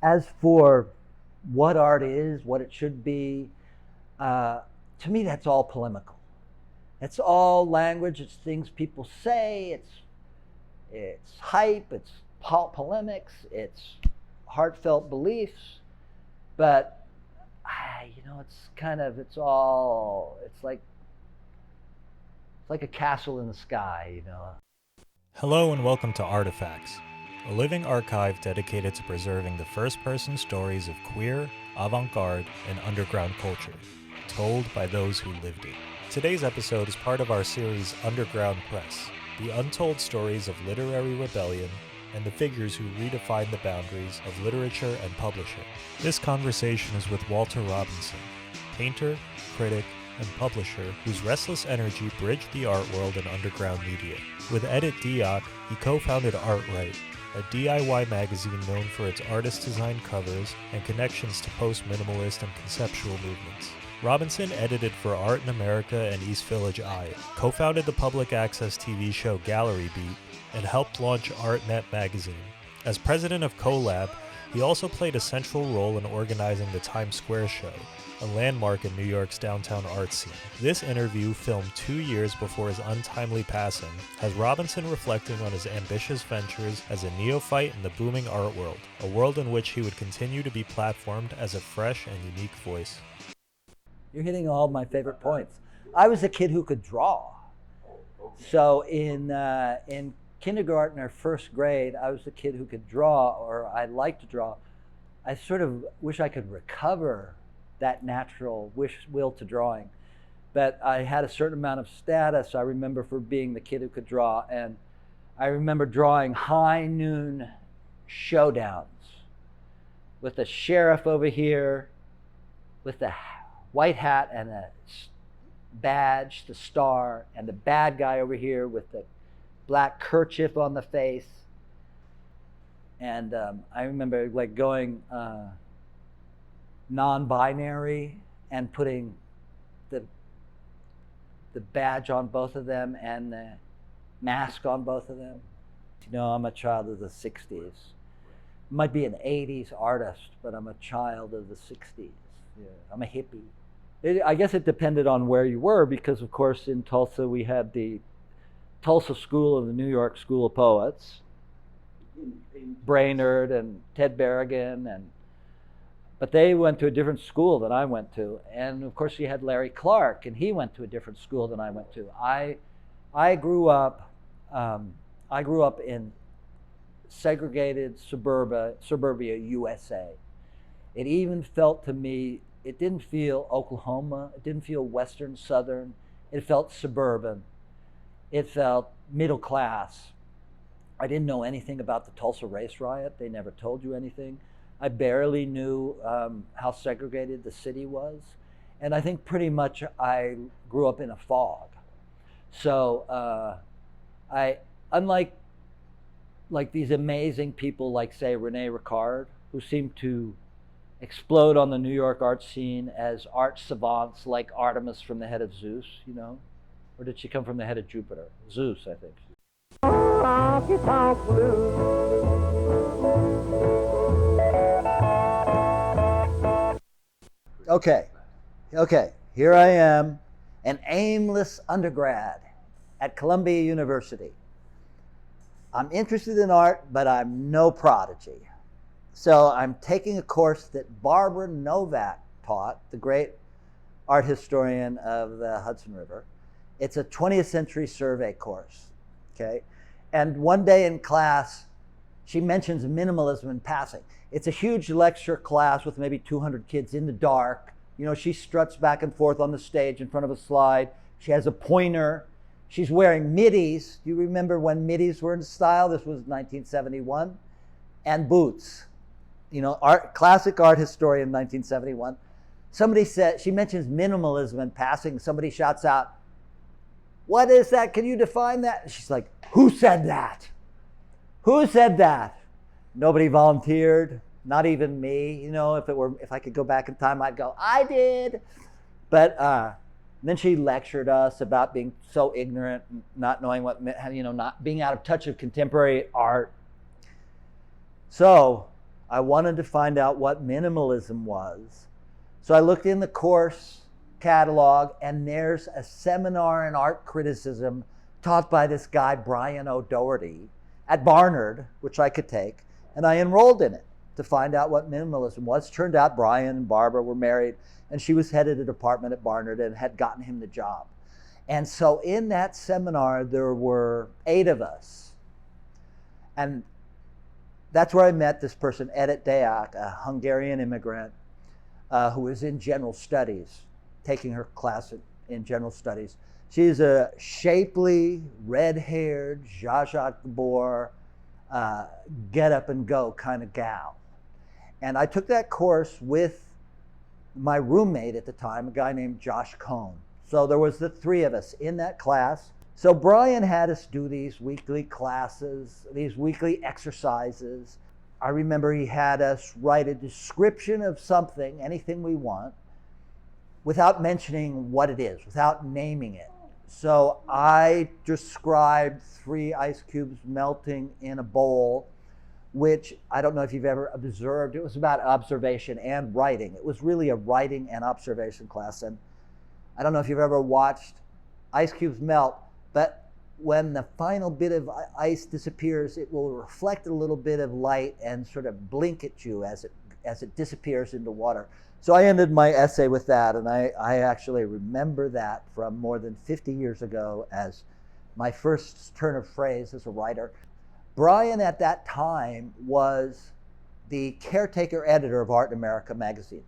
As for what art is, what it should be, to me, that's all polemical. It's all language. It's things people say. It's hype. It's polemics. It's heartfelt beliefs. But it's like a castle in the sky. Hello and welcome to Artifacts, a living archive dedicated to preserving the first-person stories of queer, avant-garde, and underground culture, told by those who lived it. Today's episode is part of our series Underground Press, the untold stories of literary rebellion and the figures who redefined the boundaries of literature and publishing. This conversation is with Walter Robinson, painter, critic, and publisher whose restless energy bridged the art world and underground media. With Edit Dioc, he co-founded ArtRight, a DIY magazine known for its artist-designed covers and connections to post-minimalist and conceptual movements. Robinson edited for Art in America and East Village Eye, co-founded the public access TV show Gallery Beat, and helped launch ArtNet magazine. As president of CoLab, he also played a central role in organizing the Times Square Show, a landmark in New York's downtown art scene. This interview, filmed 2 years before his untimely passing, has Robinson reflecting on his ambitious ventures as a neophyte in the booming art world, a world in which he would continue to be platformed as a fresh and unique voice. You're hitting all my favorite points. I was a kid who could draw. So in kindergarten or first grade, I was a kid who could draw, or I liked to draw. I sort of wish I could recover that natural will to drawing. But I had a certain amount of status, I remember, for being the kid who could draw. And I remember drawing high noon showdowns with the sheriff over here, with the white hat and a badge, the star, and the bad guy over here with the black kerchief on the face. And I remember like going non-binary and putting the badge on both of them and the mask on both of them. I'm a child of the 60s. Might be an 80s artist, but I'm a child of the 60s. Yeah, I'm a hippie. I guess it depended on where you were, because of course in Tulsa we had the Tulsa School of the New York School of Poets, Brainerd and Ted Berrigan, but they went to a different school than I went to. And of course you had Larry Clark, and he went to a different school than I went to. I grew up in segregated suburbia, USA. It even felt to me, it didn't feel Oklahoma, it didn't feel Western Southern, it felt suburban. It felt middle class. I didn't know anything about the Tulsa race riot. They never told you anything. I barely knew how segregated the city was. And I think pretty much I grew up in a fog. So unlike these amazing people like, say, Rene Ricard, who seem to explode on the New York art scene as art savants like Artemis from the head of Zeus, Or did she come from the head of Jupiter? Zeus, I think. Okay, here I am, an aimless undergrad at Columbia University. I'm interested in art, but I'm no prodigy. So I'm taking a course that Barbara Novak taught, the great art historian of the Hudson River. It's a 20th century survey course, okay? And one day in class, she mentions minimalism in passing. It's a huge lecture class with maybe 200 kids in the dark. She struts back and forth on the stage in front of a slide. She has a pointer. She's wearing middies. Do you remember when middies were in style? This was 1971. And boots. Classic art historian, 1971. Somebody said, she mentions minimalism in passing. Somebody shouts out, "What is that? Can you define that?" And she's like, "Who said that? Who said that?" Nobody volunteered, not even me. If I could go back in time, I'd go, "I did." But then she lectured us about being so ignorant, not knowing not being out of touch with contemporary art. So I wanted to find out what minimalism was. So I looked in the course catalog, and there's a seminar in art criticism taught by this guy, Brian O'Doherty, at Barnard, which I could take, and I enrolled in it to find out what minimalism was. Turned out Brian and Barbara were married, and she was head of the department at Barnard and had gotten him the job. And so in that seminar, there were 8 of us. And that's where I met this person, Edith Deák, a Hungarian immigrant who was in general studies, taking her class in general studies. She's a shapely, red-haired, Zsa Zsa Gabor, get up and go kind of gal. And I took that course with my roommate at the time, a guy named Josh Cohn. So there was the 3 of us in that class. So Brian had us do these weekly classes, these weekly exercises. I remember he had us write a description of something, anything we want, without mentioning what it is, without naming it. So I described 3 ice cubes melting in a bowl, which I don't know if you've ever observed. It was about observation and writing. It was really a writing and observation class. And I don't know if you've ever watched ice cubes melt, but when the final bit of ice disappears, it will reflect a little bit of light and sort of blink at you as it disappears into water. So I ended my essay with that, and I actually remember that from more than 50 years ago as my first turn of phrase as a writer. Brian at that time was the caretaker editor of Art in America magazine.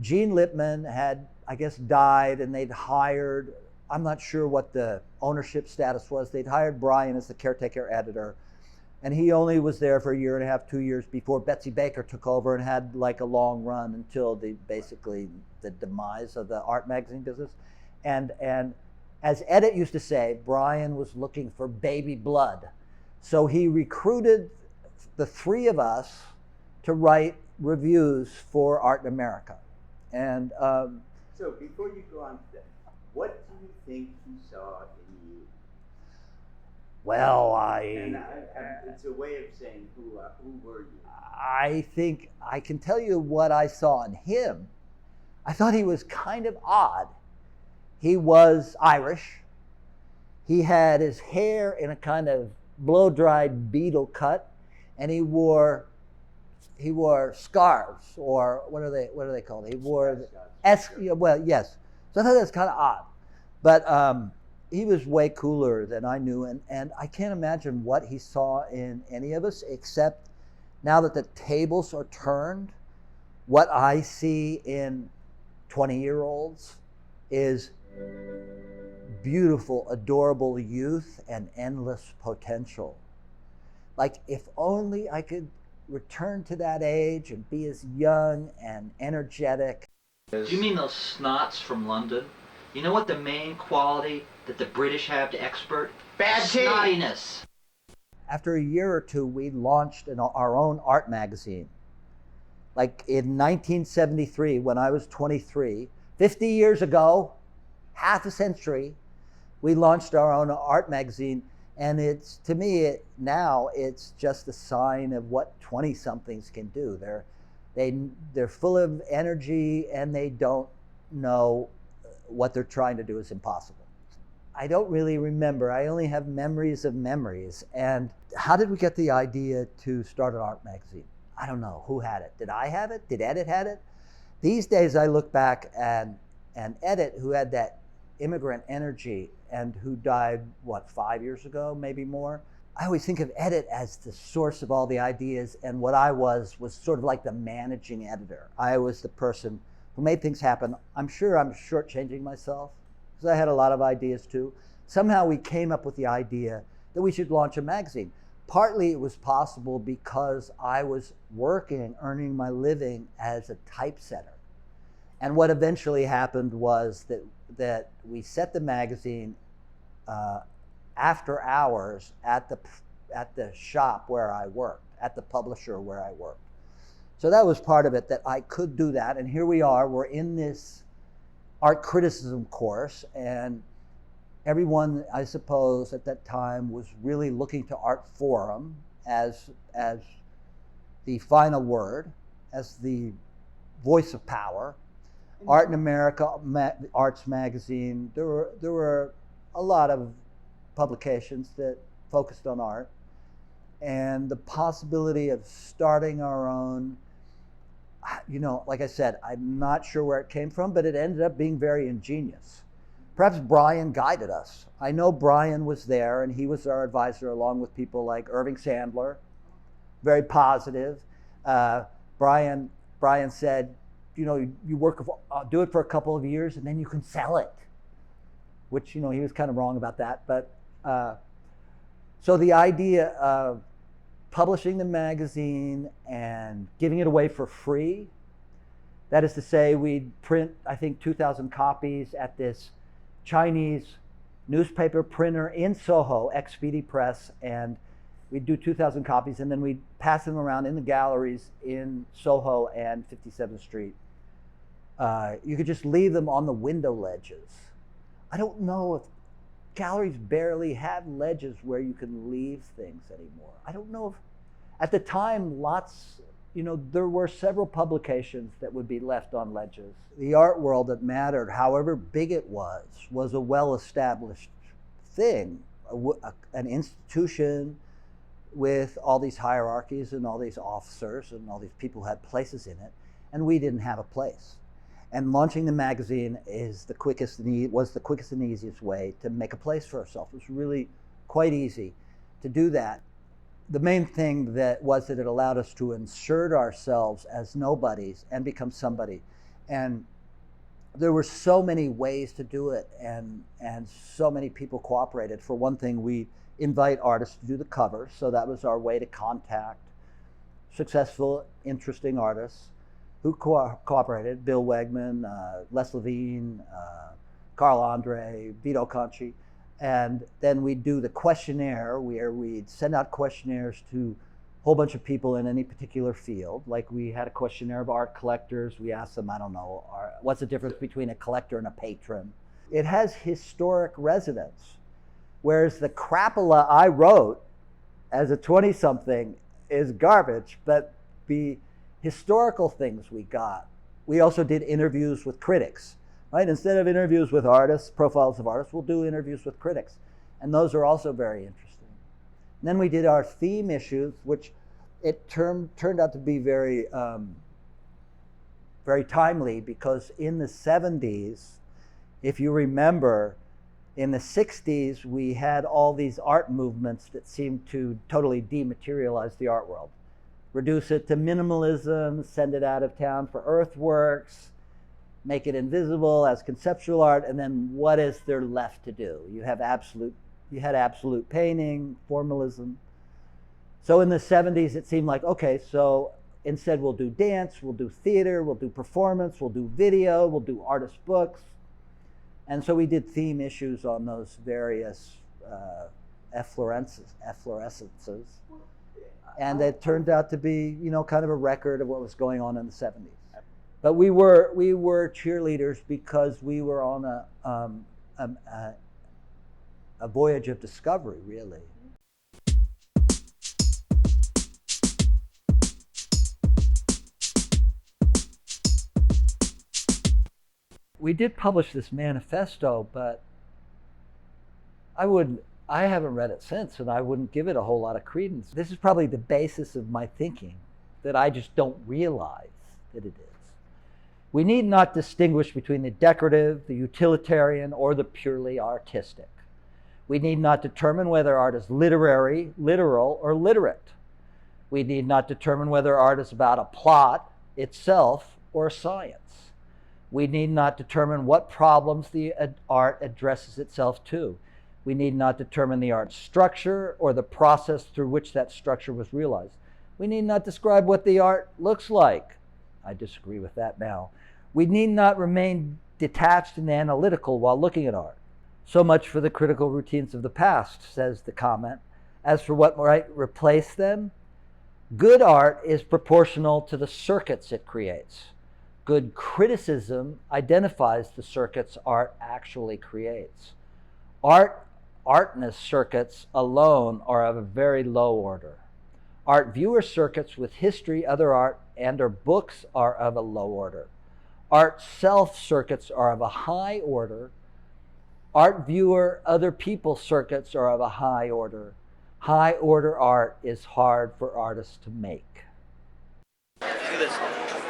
Gene Lippman had, I guess, died, and they'd hired, I'm not sure what the ownership status was, they'd hired Brian as the caretaker editor, and he only was there for 1.5 years, 2 years before Betsy Baker took over and had like a long run until basically the demise of the art magazine business. And as Edith used to say, Brian was looking for baby blood. So he recruited the 3 of us to write reviews for Art in America. And so before you go on to that, what do you think he saw in you? Well, it's a way of saying who were you? I think I can tell you what I saw in him. I thought he was kind of odd. He was Irish. He had his hair in a kind of blow-dried beetle cut, and he wore scarves, or what are they called? He wore well, yes. So I thought that was kind of odd, but he was way cooler than I knew, and I can't imagine what he saw in any of us, except now that the tables are turned, what I see in 20-year-olds is beautiful, adorable youth and endless potential. Like, if only I could return to that age and be as young and energetic. Do you mean those snots from London? You know what the main quality that the British have to expert? Bad tea! Snottiness. After a year or two, we launched our own art magazine. Like in 1973, when I was 23, 50 years ago, half a century, we launched our own art magazine. And it's, to me, now it's just a sign of what 20-somethings can do. They're full of energy, and they don't know what they're trying to do is impossible. I don't really remember. I only have memories of memories. And how did we get the idea to start an art magazine? I don't know. Who had it? Did I have it? Did Edith have it? These days I look back and Edith, who had that immigrant energy and who died, 5 years ago, maybe more? I always think of Edith as the source of all the ideas, and what I was sort of like the managing editor. I was the person who made things happen. I'm sure I'm shortchanging myself, because I had a lot of ideas too. Somehow we came up with the idea that we should launch a magazine. Partly it was possible because I was working, earning my living as a typesetter. And what eventually happened was that we set the magazine after hours at the shop where I worked, at the publisher where I worked. So that was part of it, that I could do that. And here we are, we're in this art criticism course, and everyone, I suppose, at that time was really looking to Art Forum as the final word as the voice of power. Art in America, Arts Magazine, there were a lot of publications that focused on art, and the possibility of starting our own, like I said, I'm not sure where it came from, but it ended up being very ingenious. Perhaps Brian guided us. I know Brian was there, and he was our advisor along with people like Irving Sandler, very positive. Brian said, you do it for a couple of years and then you can sell it, which, he was kind of wrong about that. But so the idea of publishing the magazine and giving it away for free, that is to say, we'd print, I think, 2,000 copies at this Chinese newspaper printer in Soho, Expedi Press, and we'd do 2,000 copies, and then we'd pass them around in the galleries in Soho and 57th Street. You could just leave them on the window ledges. I don't know if galleries barely have ledges where you can leave things anymore. I don't know if, at the time, there were several publications that would be left on ledges. The art world that mattered, however big it was a well-established thing, an institution with all these hierarchies and all these officers and all these people who had places in it, and we didn't have a place. And launching the magazine was the quickest and easiest way to make a place for ourselves. It was really quite easy to do that. The main thing that it allowed us to insert ourselves as nobodies and become somebody. And there were so many ways to do it, and so many people cooperated. For one thing, we invite artists to do the cover, so that was our way to contact successful, interesting artists who cooperated. Bill Wegman, Les Levine, Carl Andre, Vito Conchi. And then we'd do the questionnaire, where we'd send out questionnaires to a whole bunch of people in any particular field. Like we had a questionnaire of art collectors. We asked them, what's the difference between a collector and a patron? It has historic resonance. Whereas the crapola I wrote as a 20-something is garbage, but the historical things we got. We also did interviews with critics, right? Instead of interviews with artists, profiles of artists, we'll do interviews with critics. And those are also very interesting. And then we did our theme issues, which it turned out to be very, very timely, because in the 70s, if you remember, in the 60s, we had all these art movements that seemed to totally dematerialize the art world. Reduce it to minimalism, send it out of town for earthworks, make it invisible as conceptual art, and then what is there left to do? You had absolute painting, formalism. So in the 70s, it seemed like, okay, so instead we'll do dance, we'll do theater, we'll do performance, we'll do video, we'll do artist books. And so we did theme issues on those various efflorescences. And it turned out to be, kind of a record of what was going on in the 70s. But we were cheerleaders because we were on a voyage of discovery, really. We did publish this manifesto, but I haven't read it since, and I wouldn't give it a whole lot of credence. This is probably the basis of my thinking, that I just don't realize that it is. We need not distinguish between the decorative, the utilitarian, or the purely artistic. We need not determine whether art is literary, literal, or literate. We need not determine whether art is about a plot itself or science. We need not determine what problems the art addresses itself to. We need not determine the art's structure or the process through which that structure was realized. We need not describe what the art looks like. I disagree with that now. We need not remain detached and analytical while looking at art. So much for the critical routines of the past, says the comment. As for what might replace them, good art is proportional to the circuits it creates. Good criticism identifies the circuits art actually creates. Artness circuits alone are of a very low order. Art viewer circuits with history, other art, and or books are of a low order. Art self circuits are of a high order. Art viewer, other people circuits are of a high order. High order art is hard for artists to make.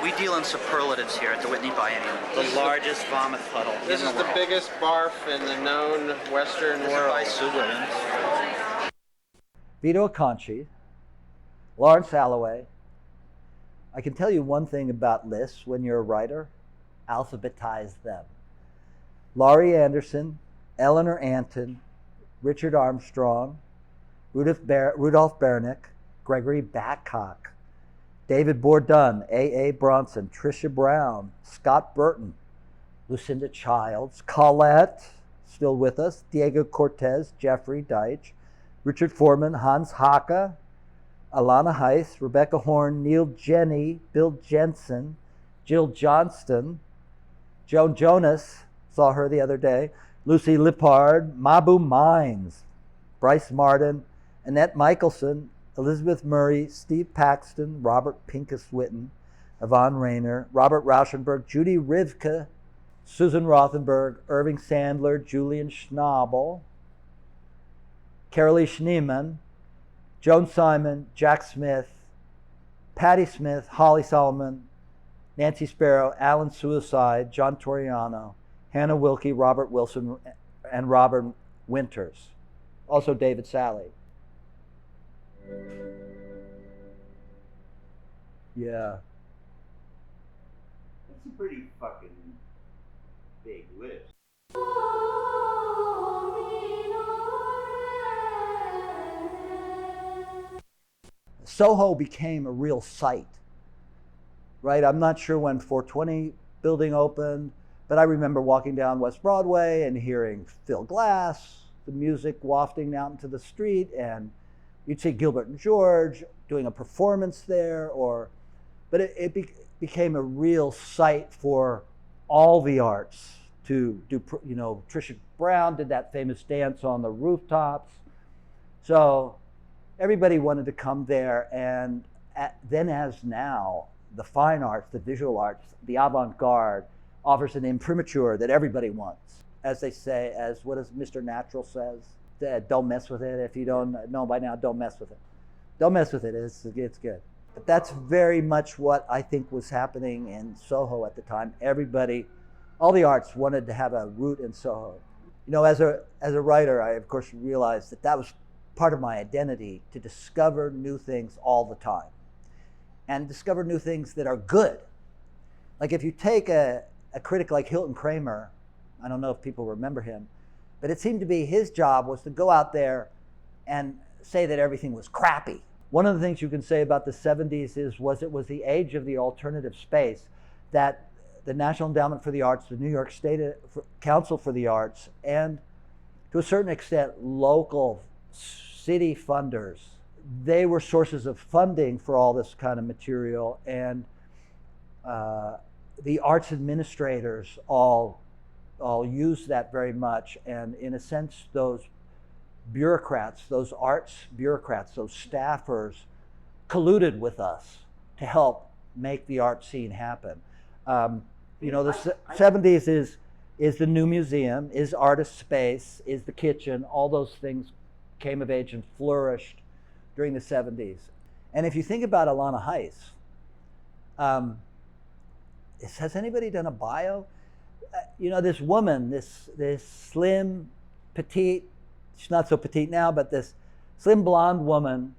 We deal in superlatives here at the Whitney Biennial. The largest vomit puddle This in is the the world. biggest barf in the known Western This is world. by Sue Williams. Vito Acconci, Lawrence Alloway. I can tell you one thing about lists when you're a writer, alphabetize them. Laurie Anderson, Eleanor Anton, Richard Armstrong, Rudolph Bernick, Gregory Babcock, David Bourdon, A.A. Bronson, Tricia Brown, Scott Burton, Lucinda Childs, Colette, still with us, Diego Cortez, Jeffrey Deitch, Richard Foreman, Hans Hacke, Alana Heiss, Rebecca Horn, Neil Jenny, Bill Jensen, Jill Johnston, Joan Jonas, saw her the other day, Lucy Lippard, Mabu Mines, Bryce Martin, Annette Michelson, Elizabeth Murray, Steve Paxton, Robert Pincus Witten, Yvonne Rayner, Robert Rauschenberg, Judy Rivka, Susan Rothenberg, Irving Sandler, Julian Schnabel, Carolee Schneemann, Joan Simon, Jack Smith, Patti Smith, Holly Solomon, Nancy Sparrow, Alan Suicide, John Toriano, Hannah Wilkie, Robert Wilson, and Robert Winters. Also David Sally. Yeah. That's a pretty fucking big list. Soho became a real site, right? I'm not sure when 420 building opened, but I remember walking down West Broadway and hearing Phil Glass, the music wafting out into the street, and you'd see Gilbert and George doing a performance there, but it became a real site for all the arts to do. You know, Trisha Brown did that famous dance on the rooftops, so everybody wanted to come there. And then, as now, the fine arts, the visual arts, the avant-garde offers an imprimatur that everybody wants. As they say, as what does Mr. Natural says, don't mess with it. If you don't know by now, don't mess with it. Don't mess with it, it's good. But that's very much what I think was happening in Soho at the time. Everybody, all the arts wanted to have a root in Soho. You know, as a writer, I of course realized that was part of my identity, to discover new things all the time and discover new things that are good. Like if you take a critic like Hilton Kramer, I don't know if people remember him, but it seemed to be his job was to go out there and say that everything was crappy. One of the things you can say about the 70s it was the age of the alternative space, that the National Endowment for the Arts, the New York State Council for the Arts, and to a certain extent local city funders, they were sources of funding for all this kind of material, and the arts administrators all used that very much. And in a sense, those bureaucrats, those arts bureaucrats, those staffers colluded with us to help make the art scene happen. You know, the 70s is the new museum, is artist space, is the kitchen. All those things came of age and flourished during the 70s. And if you think about Alana Heiss, has anybody done a bio? You know, this woman, this slim, petite, she's not so petite now, but this slim blonde woman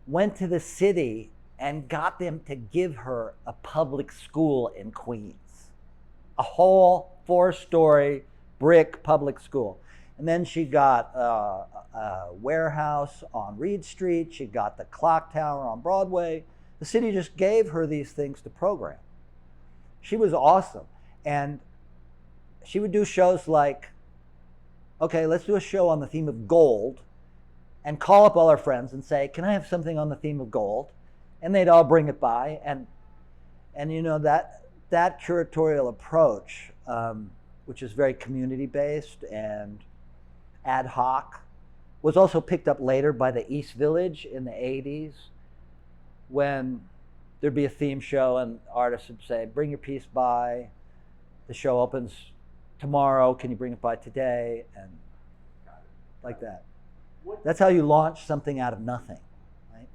went to the city and got them to give her a public school in Queens, a whole 4-story brick public school. And then she got a warehouse on Reed Street. She got the clock tower on Broadway. The city just gave her these things to program. She was awesome. And she would do shows like, okay, let's do a show on the theme of gold, and call up all our friends and say, can I have something on the theme of gold? And they'd all bring it by. And you know, that curatorial approach, which is very community-based and ad hoc, was also picked up later by the East Village in the 80s. when there'd be a theme show and artists would say, bring your piece by, the show opens tomorrow, can you bring it by today? And like that. That's how you launch something out of nothing, right?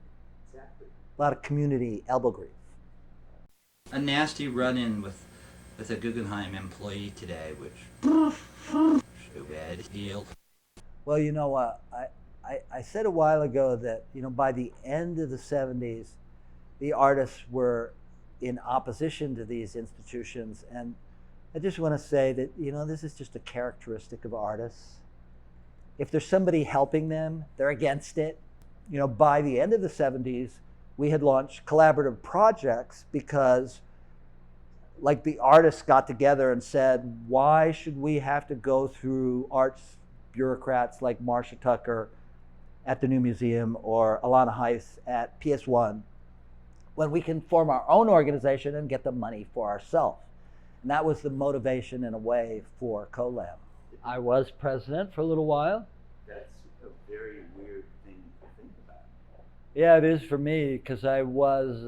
Exactly. A lot of community elbow grease. A nasty run-in with a Guggenheim employee today, which so bad deal. Well, you know what? I said a while ago that, you know, by the end of the 70s, the artists were in opposition to these institutions. And I just want to say that, you know, this is just a characteristic of artists. If there's somebody helping them, they're against it. You know, by the end of the 70s, we had launched collaborative projects because, like, the artists got together and said, why should we have to go through arts bureaucrats like Marcia Tucker at the New Museum or Alana Heiss at PS1 when we can form our own organization and get the money for ourselves? And that was the motivation, in a way, for CoLab. I was president for a little while. That's a very weird thing to think about. Yeah, it is for me, because I was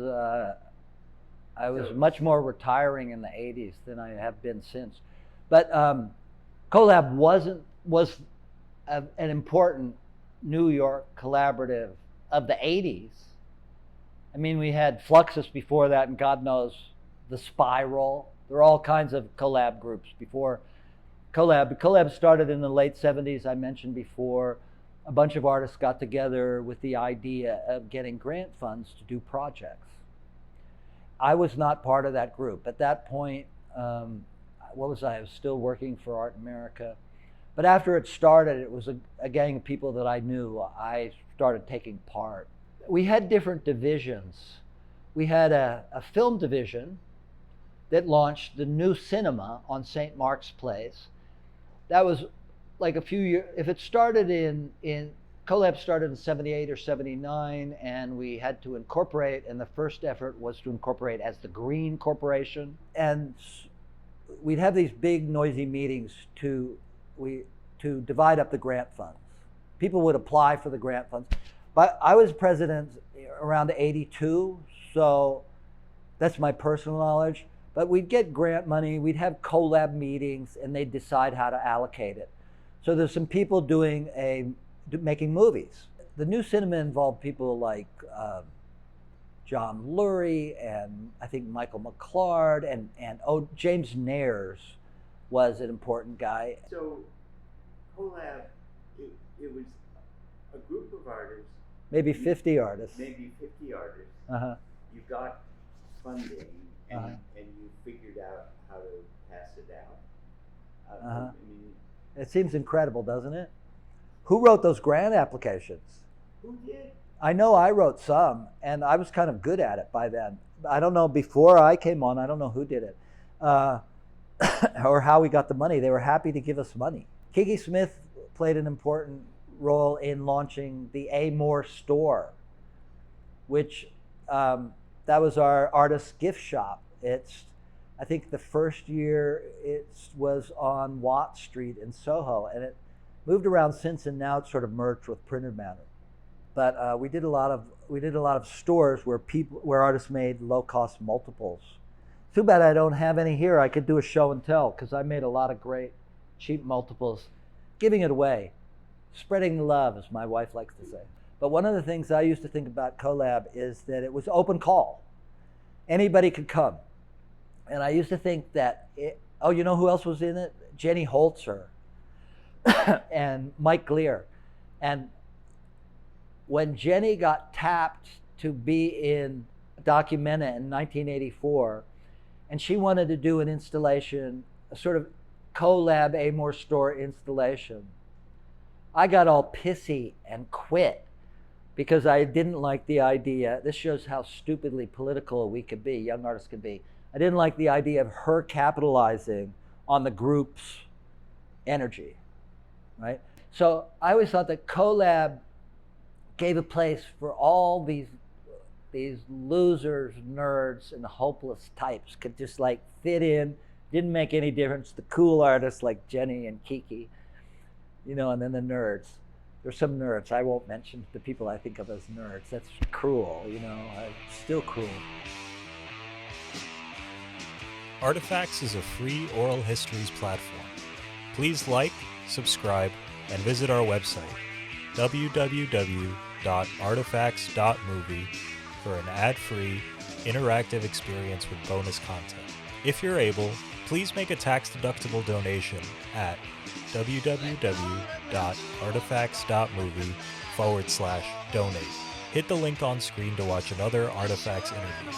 much more retiring in the 80s than I have been since. But CoLab was an important New York collaborative of the 80s. I mean, we had Fluxus before that, and God knows, the Spiral. There were all kinds of collab groups before CoLab. CoLab started in the late 70s, I mentioned before. A bunch of artists got together with the idea of getting grant funds to do projects. I was not part of that group. At that point, what was I? I was still working for Art America. But after it started, it was a gang of people that I knew. I started taking part. We had different divisions. We had a film division that launched the New Cinema on St. Mark's Place. That was like a few years, if it started in CoLab started in 78 or 79, and we had to incorporate, and the first effort was to incorporate as the Green Corporation. And we'd have these big noisy meetings to divide up the grant funds. People would apply for the grant funds. But I was president around 82, so that's my personal knowledge. But we'd get grant money, we'd have CoLab meetings, and they'd decide how to allocate it. So there's some people making movies. The New Cinema involved people like John Lurie, and I think Michael McClard, and James Nares was an important guy. So, CoLab, it was a group of artists. Maybe 50 artists. Maybe 50 artists. Uh-huh. You got funding, and, Uh-huh. and you figured out how to pass it out. Uh-huh. I mean, It seems incredible, doesn't it? Who wrote those grant applications? who did? I know I wrote some, and I was kind of good at it by then. I don't know, before I came on, I don't know who did it, or how we got the money. They were happy to give us money. Kiki Smith played an important role in launching the Amore store, which that was our artist gift shop. I think the first year it was on Watt Street in Soho, and it moved around since, and now it's sort of merged with Printed Matter. But we did a lot of stores where artists made low-cost multiples. Too bad I don't have any here. I could do a show and tell, because I made a lot of great cheap multiples, giving it away, spreading the love, as my wife likes to say. But one of the things I used to think about CoLab is that it was open call. Anybody could come. And I used to think that, you know who else was in it? Jenny Holzer and Mike Glear. And when Jenny got tapped to be in Documenta in 1984, and she wanted to do an installation, a sort of CoLab Amore store installation, I got all pissy and quit because I didn't like the idea. This shows how stupidly political we could be, young artists could be. I didn't like the idea of her capitalizing on the group's energy, right? So I always thought that CoLab gave a place for all these losers, nerds, and hopeless types could just like fit in. Didn't make any difference. The cool artists like Jenny and Kiki, you know, and then the nerds. There's some nerds. I won't mention the people I think of as nerds. That's cruel, still cruel. Artifacts is a free oral histories platform. Please like, subscribe, and visit our website, www.artifacts.movie, for an ad-free, interactive experience with bonus content. If you're able, please make a tax-deductible donation at www.artifacts.movie/donate. Hit the link on screen to watch another Artifacts interview.